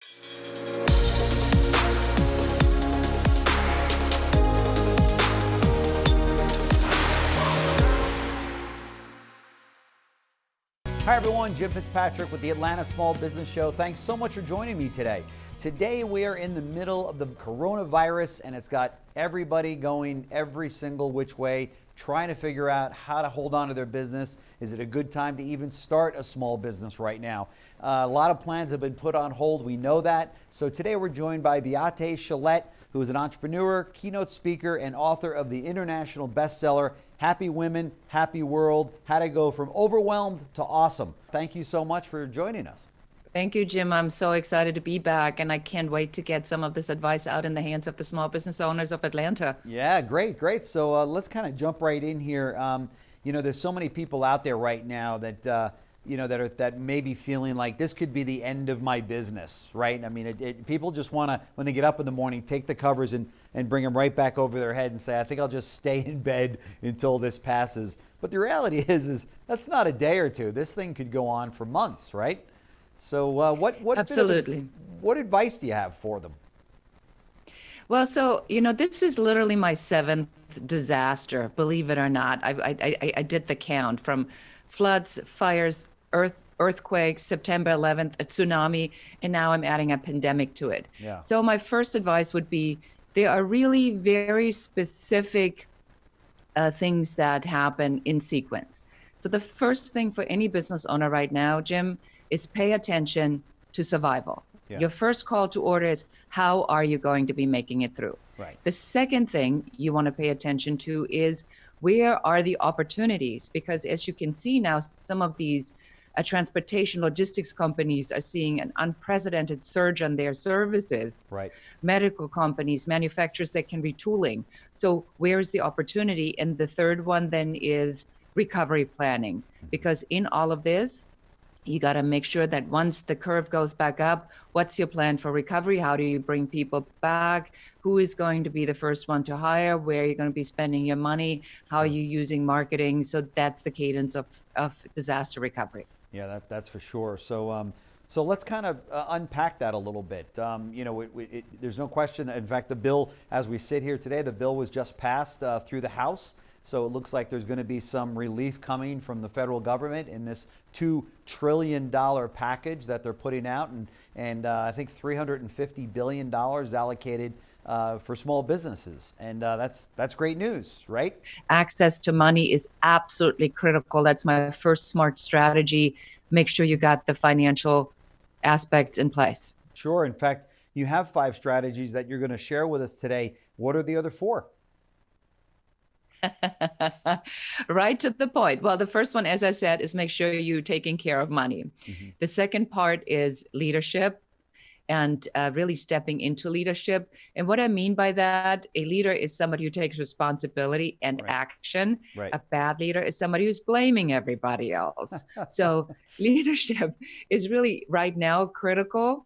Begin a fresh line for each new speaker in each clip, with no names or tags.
Hi everyone, Jim Fitzpatrick with the Atlanta Small Business Show. Thanks so much for joining me today. Today we are in the middle of the coronavirus and it's got everybody going every single which way, trying to figure out how to hold on to their business. Is it a good time to even start a small business right now? A lot of plans have been put on hold, we know that. So today we're joined by Beate Chalette, who is an entrepreneur, keynote speaker, and author of the international bestseller, Happy Women, Happy World, How to Go from Overwhelmed to Awesome. Thank you so much for joining us.
Thank you, Jim. I'm so excited to be back, and I can't wait to get some of this advice out in the hands of the small business owners of Atlanta.
Yeah, great. So let's kind of jump right in here. There's so many people out there right now that that may be feeling like this could be the end of my business, right? I mean, people just want to, when they get up in the morning, take the covers and bring them right back over their head and say, I think I'll just stay in bed until this passes. But the reality is that's not a day or two. This thing could go on for months, right? So
Absolutely.
What advice do you have for them?
Well, so, this is literally my seventh disaster, believe it or not. I did the count from floods, fires, earthquakes, September 11th, a tsunami, and now I'm adding a pandemic to it.
Yeah.
So my first advice would be there are really very specific things that happen in sequence. So the first thing for any business owner right now, Jim, is pay attention to survival.
Yeah.
Your first call to order is how are you going to be making it through?
Right.
The second thing you want to pay attention to is where are the opportunities? Because as you can see now, some of these transportation logistics companies are seeing an unprecedented surge on their services.
Right.
Medical companies, manufacturers that can retooling. So where is the opportunity? And the third one then is recovery planning. Because in all of this, you got to make sure that once the curve goes back up, what's your plan for recovery? How do you bring people back? Who is going to be the first one to hire? Where are you going to be spending your money? How are you using marketing? So that's the cadence of disaster recovery.
Yeah, that's for sure. So let's kind of unpack that a little bit. There's no question that, in fact, the bill, as we sit here today, the bill was just passed through the House. So it looks like there's going to be some relief coming from the federal government in this $2 trillion package that they're putting out. And I think $350 billion allocated for small businesses. And that's great news, right?
Access to money is absolutely critical. That's my first smart strategy. Make sure you got the financial aspects in place.
Sure. In fact, you have 5 strategies that you're going to share with us today. What are the other 4?
Right to the point. Well, the first one, as I said, is make sure you're taking care of money. Mm-hmm. The second part is leadership and really stepping into leadership. And what I mean by that, a leader is somebody who takes responsibility and action.
Right.
A bad leader is somebody who's blaming everybody else. So leadership is really right now critical.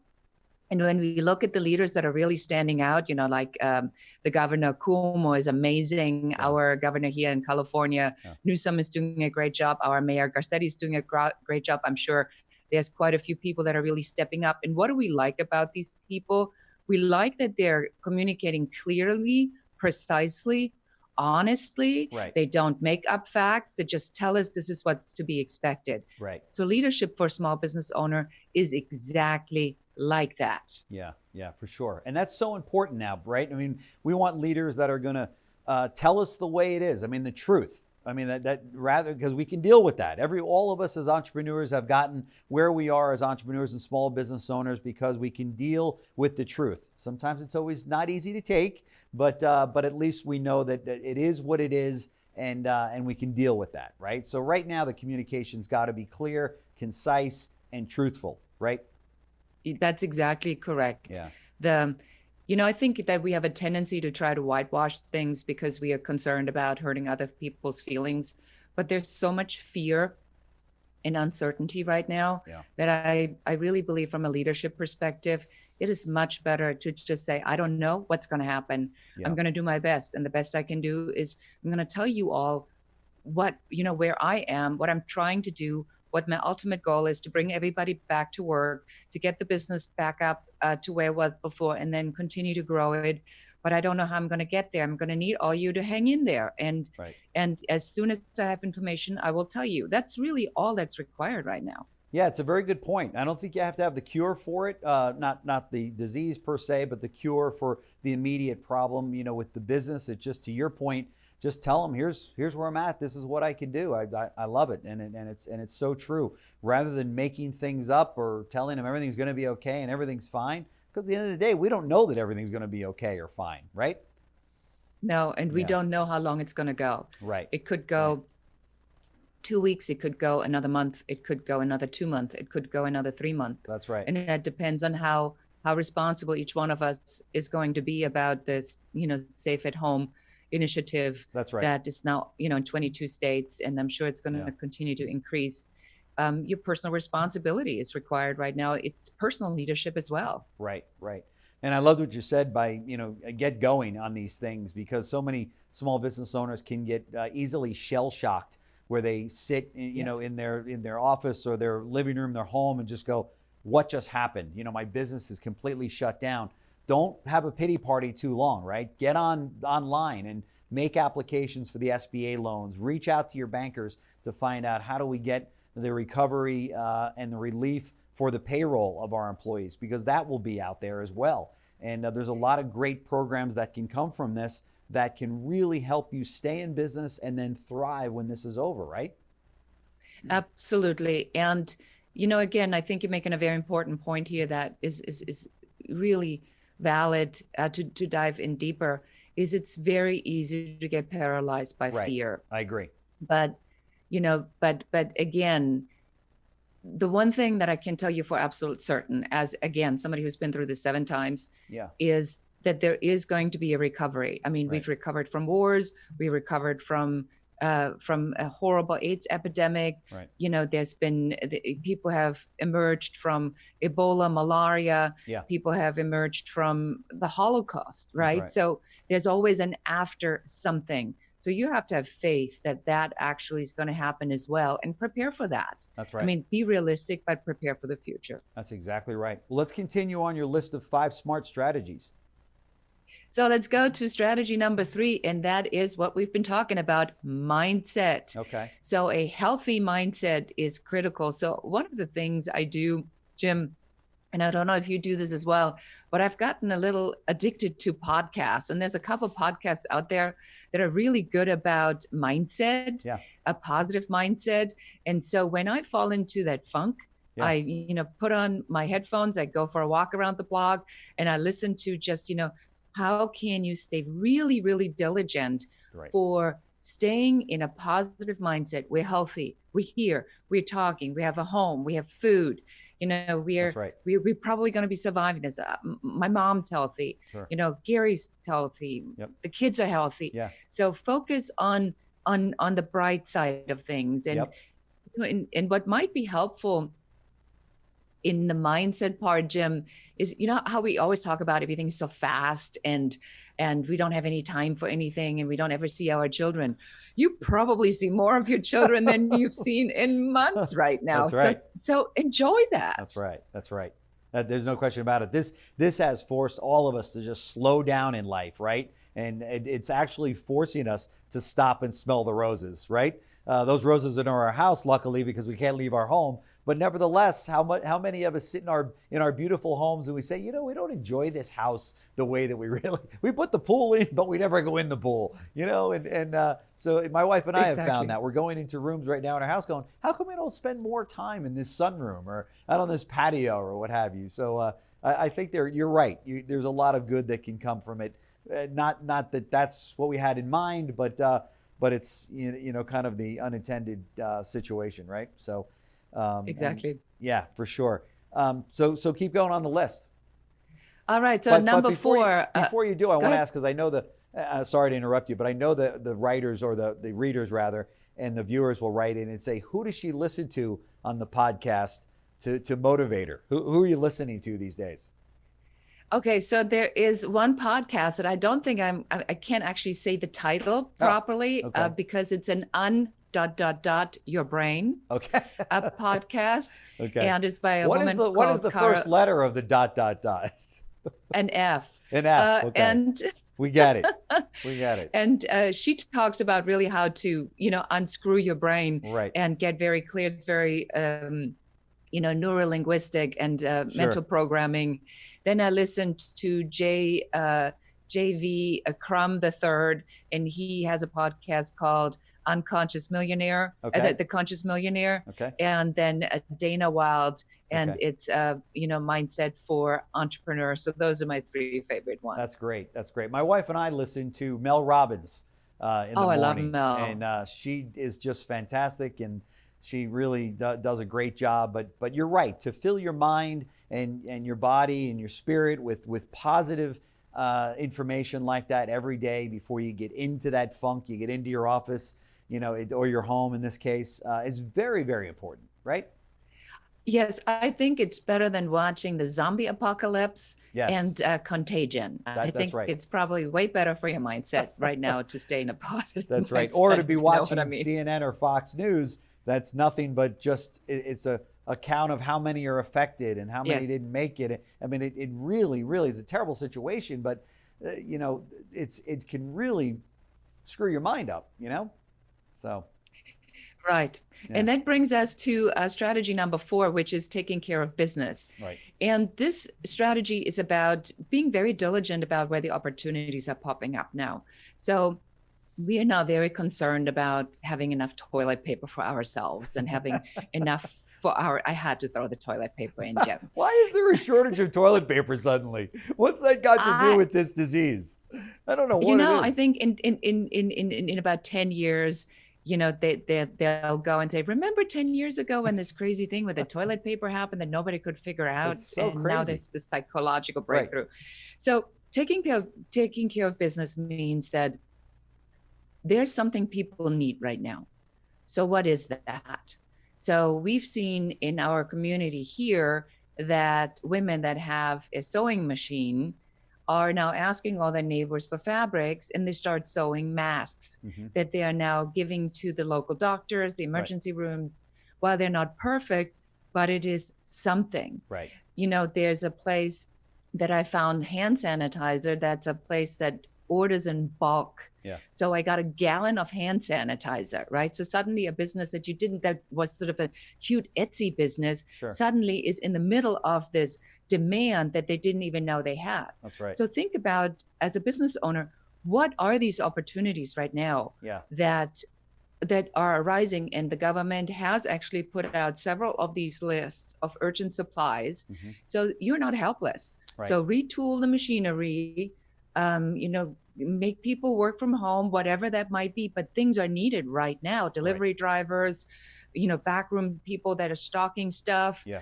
And when we look at the leaders that are really standing out, like the governor Cuomo is amazing. Yeah. Our governor here in California, Newsom, is doing a great job. Our mayor Garcetti is doing a great job. I'm sure there's quite a few people that are really stepping up. And what do we like about these people? We like that they're communicating clearly, precisely, honestly.
Right.
They don't make up facts. They just tell us this is what's to be expected.
Right.
So leadership for a small business owner is exactly like that.
Yeah, for sure. And that's so important now, right? I mean, we want leaders that are going to tell us the way it is. I mean, the truth. I mean, that rather, because we can deal with that. All of us as entrepreneurs have gotten where we are as entrepreneurs and small business owners because we can deal with the truth. Sometimes it's always not easy to take, but at least we know that it is what it is, and we can deal with that, right? So right now, the communication's got to be clear, concise, and truthful, right?
That's exactly correct.
Yeah.
I think that we have a tendency to try to whitewash things because we are concerned about hurting other people's feelings. But there's so much fear and uncertainty right now that I really believe from a leadership perspective, it is much better to just say, I don't know what's going to happen. I'm going to do my best. And the best I can do is I'm going to tell you all what, where I am, what I'm trying to do, what my ultimate goal is, to bring everybody back to work, to get the business back up to where it was before, and then continue to grow it. But I don't know how I'm going to get there. I'm going to need all you to hang in there. And
Right.
and as soon as I have information, I will tell you. That's really all that's required right now.
Yeah, it's a very good point. I don't think you have to have the cure for it, not the disease per se, but the cure for the immediate problem, with the business. It's just, to your point, just tell them, here's where I'm at. This is what I can do. I love it, and it's so true. Rather than making things up or telling them everything's going to be okay and everything's fine, because at the end of the day, we don't know that everything's going to be okay or fine, right?
No, and we
Yeah.
don't know how long it's going to go.
Right.
It could go 2 weeks, it could go another month, it could go another 2 months, it could go another 3 months.
That's right.
And that depends on how responsible each one of us is going to be about this, safe at home initiative.
That's right.
That is now, in 22 states, and I'm sure it's going to
Yeah.
continue to increase. Your personal responsibility is required right now. It's personal leadership as well.
Right, right. And I loved what you said by, get going on these things, because so many small business owners can get easily shell shocked, where they sit,
Yes.
in their office or their living room, their home, and just go, what just happened? My business is completely shut down. Don't have a pity party too long, right? Get online and make applications for the SBA loans. Reach out to your bankers to find out, how do we get the recovery and the relief for the payroll of our employees, because that will be out there as well. And there's a lot of great programs that can come from this that can really help you stay in business and then thrive when this is over, right?
Absolutely. And, again, I think you're making a very important point here that is really valid to dive in deeper, is it's very easy to get paralyzed by
Right.
fear.
I agree.
But, but again, the one thing that I can tell you for absolute certain, as again, somebody who's been through this 7 times,
Yeah.
is that there is going to be a recovery. I mean,
Right.
we've recovered from wars, we recovered from a horrible AIDS epidemic.
Right.
There's been, people have emerged from Ebola, malaria.
Yeah.
People have emerged from the Holocaust, right?
right.
So there's always an after something. So you have to have faith that that actually is going to happen as well, and prepare for that.
That's right.
I mean, be realistic, but prepare for the future.
That's exactly right. Well, let's continue on your list of 5 smart strategies.
So let's go to strategy number 3, and that is what we've been talking about, mindset.
Okay.
So a healthy mindset is critical. So one of the things I do, Jim, and I don't know if you do this as well, but I've gotten a little addicted to podcasts. And there's a couple podcasts out there that are really good about mindset,
Yeah.
a positive mindset. And so when I fall into that funk,
Yeah.
I, put on my headphones, I go for a walk around the block, and I listen to just, how can you stay really, really diligent
Right.
for staying in a positive mindset? We're healthy, we're here, we're talking, we have a home, we have food,
That's right.
we're probably going to be surviving this. My mom's healthy,
Sure.
Gary's healthy,
Yep.
the kids are healthy.
Yeah.
So focus on the bright side of things. And,
Yep.
and what might be helpful in the mindset part, Jim, is how we always talk about everything so fast, and we don't have any time for anything, and we don't ever see our children. You probably see more of your children than you've seen in months right now.
That's right.
So enjoy that.
That's right. That's right. There's no question about it. This has forced all of us to just slow down in life, right? And it's actually forcing us to stop and smell the roses, right? Those roses are in our house, luckily, because we can't leave our home. But nevertheless, how many of us sit in our beautiful homes and we say, we don't enjoy this house the way that we put the pool in, but we never go in the pool, so my wife and I have found that we're going into rooms right now in our house going, how come we don't spend more time in this sunroom or out on this patio or what have you? So I think you're right. There's a lot of good that can come from it. Not that that's what we had in mind, but it's kind of the unintended situation, right? So.
Exactly.
Yeah, for sure. So keep going on the list.
All right. So number 4.
Before you do, I want to
ahead.
ask, because I know sorry to interrupt you, but I know the writers, or the readers rather, and the viewers will write in and say, who does she listen to on the podcast to motivate her? Who are you listening to these days?
Okay, so there is one podcast that I don't think I can't actually say the title properly,
okay.
because it's an Your Brain,
Okay.
a podcast.
Okay.
And it's by a
What is
woman
the what is
called
the first letter of the ...
an F.
An F. Okay.
And
We get it. We get it.
and she talks about really how to, unscrew your brain
Right.
and get very clear. It's very, neurolinguistic and mental programming. Then I listened to JV Crum the Third, and he has a podcast called Unconscious Millionaire,
Okay.
the Conscious Millionaire.
Okay.
And then Dana Wild, and
Okay.
it's mindset for entrepreneurs. So those are my three favorite ones.
That's great. That's great. My wife and I listen to Mel Robbins in the morning.
I love Mel.
And she is just fantastic, and she really does a great job. But you're right, to fill your mind and your body and your spirit with positive information like that every day before you get into that funk, you get into your office, or your home in this case, is very, very important, right?
Yes, I think it's better than watching the zombie apocalypse and Contagion. I think
that's right.
It's probably way better for your mindset right now to stay in a positive
That's right.
mindset,
Or to be watching
I mean.
CNN or Fox News, that's nothing but just, it's a count of how many are affected and how many didn't make it. I mean, it really, really is a terrible situation, but, it can really screw your mind up, So.
Right.
Yeah.
And that brings us to strategy number 4, which is taking care of business.
Right.
And this strategy is about being very diligent about where the opportunities are popping up now. So we are now very concerned about having enough toilet paper for ourselves and having enough for I had to throw the toilet paper in, Jim.
Why is there a shortage of toilet paper suddenly? What's that got to do with this disease? I don't know what it is.
I think in about 10 years, they'll go and say, remember 10 years ago when this crazy thing with the toilet paper happened that nobody could figure out?
It's so
and
crazy.
Now there's this psychological breakthrough.
Right.
So taking care of business means that there's something people need right now. So what is that? So we've seen in our community here that women that have a sewing machine are now asking all their neighbors for fabrics, and they start sewing masks that they are now giving to the local doctors, the emergency rooms. While they're not perfect, but it is something.
Right.
There's a place that I found hand sanitizer. That's a place that orders in bulk.
Yeah.
So I got a gallon of hand sanitizer, right? So suddenly a business that was sort of a cute Etsy business suddenly is in the middle of this demand that they didn't even know they had.
That's right.
So think about, as a business owner, what are these opportunities right now that are arising? And the government has actually put out several of these lists of urgent supplies. So you're not helpless.
Right.
So retool the machinery, make people work from home, whatever that might be, but things are needed right now. Delivery drivers, backroom people that are stocking stuff.
Yeah.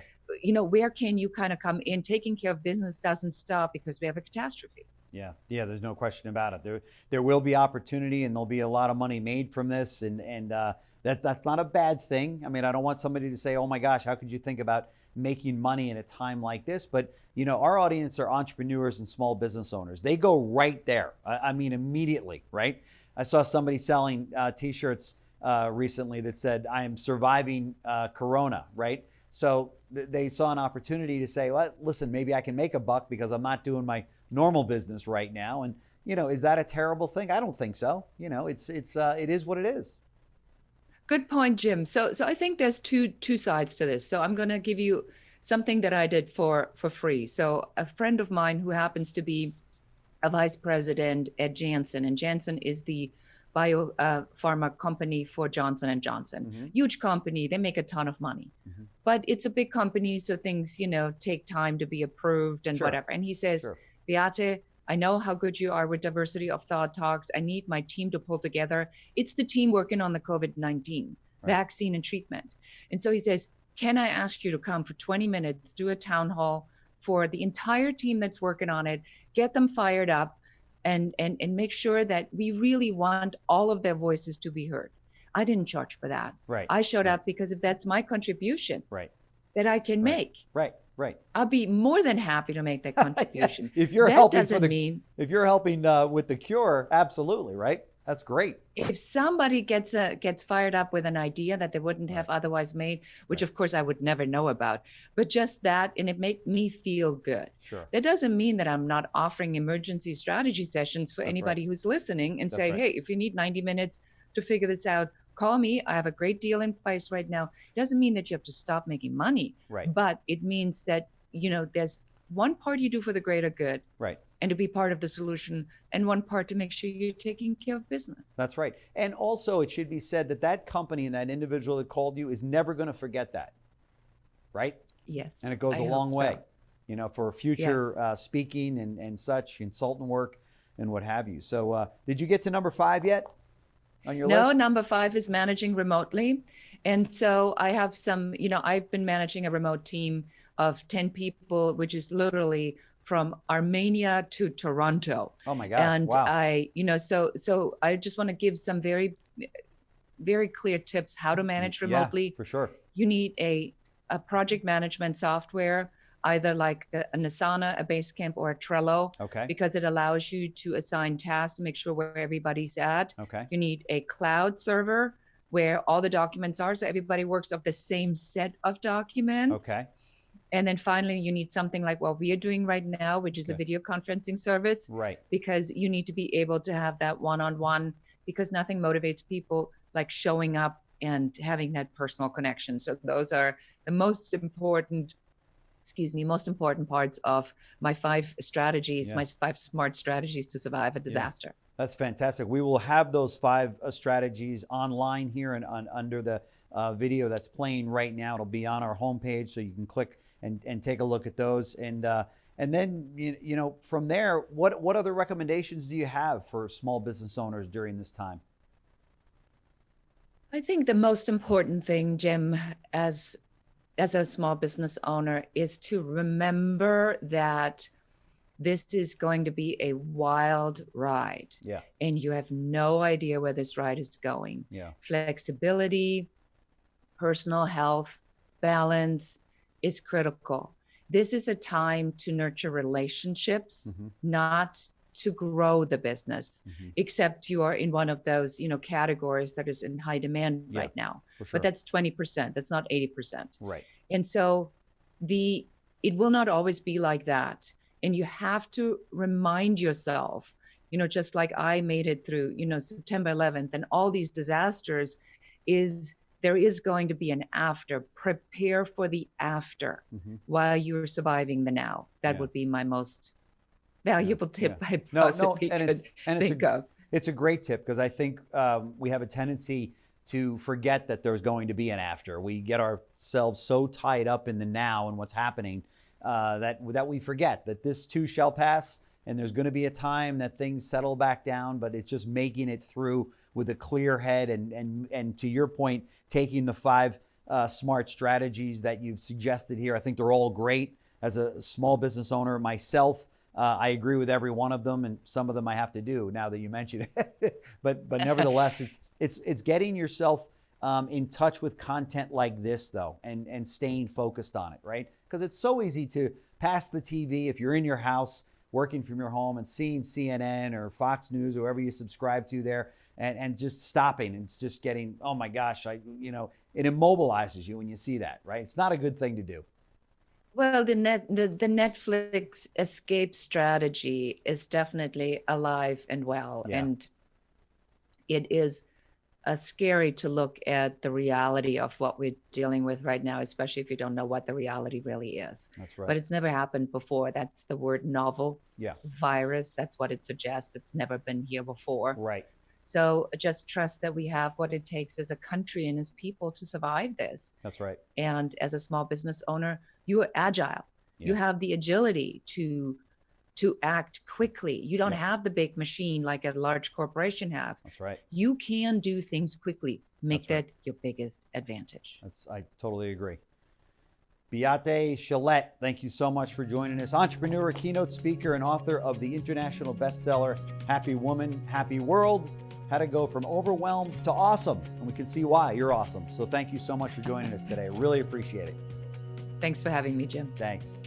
Where can you kind of come in? Taking care of business doesn't stop because we have a catastrophe.
Yeah, there's no question about it. There will be opportunity, and there'll be a lot of money made from this, and that's not a bad thing. I mean, I don't want somebody to say, "Oh my gosh, how could you think about making money in a time like this?" But our audience are entrepreneurs and small business owners. They go right there. I mean, immediately, right? I saw somebody selling T-shirts recently that said, "I am surviving Corona," right? So they saw an opportunity to say, well, listen, maybe I can make a buck because I'm not doing my normal business right now. And, is that a terrible thing? I don't think so. It is what it is.
Good point, Jim. So I think there's two sides to this. So I'm going to give you something that I did for free. So a friend of mine who happens to be a vice president at Janssen, and Janssen is the biopharma company for Johnson & Johnson. Huge company. They make a ton of money. But it's a big company, so things, take time to be approved and whatever. And he says, Beate, I know how good you are with diversity of thought talks. I need my team to pull together. It's the team working on the COVID-19 vaccine and treatment. And so he says, can I ask you to come for 20 minutes, do a town hall for the entire team that's working on it, get them fired up, and make sure that we really want all of their voices to be heard. I didn't charge for that.
Right.
I showed up because if that's my contribution that I can make.
Right.
I'll be more than happy to make that contribution.
If you're
that
helping
doesn't mean
if you're helping with the cure, absolutely, right? That's great.
If somebody gets fired up with an idea that they wouldn't have otherwise made, which of course I would never know about, but just that, and it made me feel good.
Sure.
That doesn't mean that I'm not offering emergency strategy sessions for anybody who's listening and say, hey, if you need 90 minutes to figure this out, call me. I have a great deal in place right now. It doesn't mean that you have to stop making money, but it means that, there's one part you do for the greater good.
Right.
And to be part of the solution, and one part to make sure you're taking care of business.
That's right. And also it should be said that that company and that individual that called you is never going to forget that, right?
Yes.
And it goes a long way, for future speaking and such, consultant work and what have you. So did you get to number 5 yet on your list?
No, number 5 is managing remotely. And so I have some, I've been managing a remote team of 10 people, which is literally from Armenia to Toronto.
Oh my gosh!
And
wow.
So I just want to give some very, very clear tips how to manage remotely.
Yeah, for sure.
You need a project management software, either like an Asana, a Basecamp, or a Trello.
Okay.
Because it allows you to assign tasks to make sure where everybody's at.
Okay.
You need a cloud server where all the documents are, so everybody works off the same set of documents.
Okay.
And then finally, you need something like what we are doing right now, which is a video conferencing service.
Right.
Because you need to be able to have that one-on-one, because nothing motivates people like showing up and having that personal connection. So those are the most important parts of my 5 strategies, my 5 smart strategies to survive a disaster.
Yeah. That's fantastic. We will have those 5 strategies online here and under the video that's playing right now. It'll be on our homepage, so you can click and take a look at those. And then, from there, what other recommendations do you have for small business owners during this time?
I think the most important thing, Jim, as a small business owner, is to remember that this is going to be a wild ride.
Yeah.
And you have no idea where this ride is going.
Yeah.
Flexibility, personal health, balance is critical. This is a time to nurture relationships, not to grow the business, except you are in one of those, categories that is in high demand right now.
For sure.
But that's 20%. That's not 80%.
Right.
And so it will not always be like that. And you have to remind yourself, just like I made it through, September 11th and all these disasters, there is going to be an after. Prepare for the after while you're surviving the now. That would be my most valuable tip I possibly could think of.
It's a great tip, because I think we have a tendency to forget that there's going to be an after. We get ourselves so tied up in the now and what's happening that we forget that this too shall pass, and there's going to be a time that things settle back down, but it's just making it through with a clear head and to your point, taking the 5 smart strategies that you've suggested here. I think they're all great. As a small business owner myself, I agree with every one of them, and some of them I have to do now that you mention it. but nevertheless, it's getting yourself in touch with content like this, though, and staying focused on it, right? Because it's so easy to pass the TV if you're in your house working from your home and seeing CNN or Fox News or whoever you subscribe to there, and just stopping and just getting, oh my gosh, it immobilizes you when you see that, right? It's not a good thing to do.
Well, the Netflix escape strategy is definitely alive and well, and it is scary to look at the reality of what we're dealing with right now, especially if you don't know what the reality really is.
That's right.
But it's never happened before. That's the word novel.
Yeah.
Virus. That's what it suggests. It's never been here before.
Right.
So just trust that we have what it takes as a country and as people to survive this.
That's right.
And as a small business owner, you are agile. Yeah. You have the agility to act quickly. You don't have the big machine like a large corporation have.
That's right.
You can do things quickly. Make that your biggest advantage.
I totally agree. Beate Chalette, thank you so much for joining us. Entrepreneur, keynote speaker, and author of the international bestseller, Happy Woman, Happy World, How to Go from Overwhelmed to Awesome. And we can see why you're awesome. So thank you so much for joining us today. Really appreciate it.
Thanks for having me, Jim.
Thanks.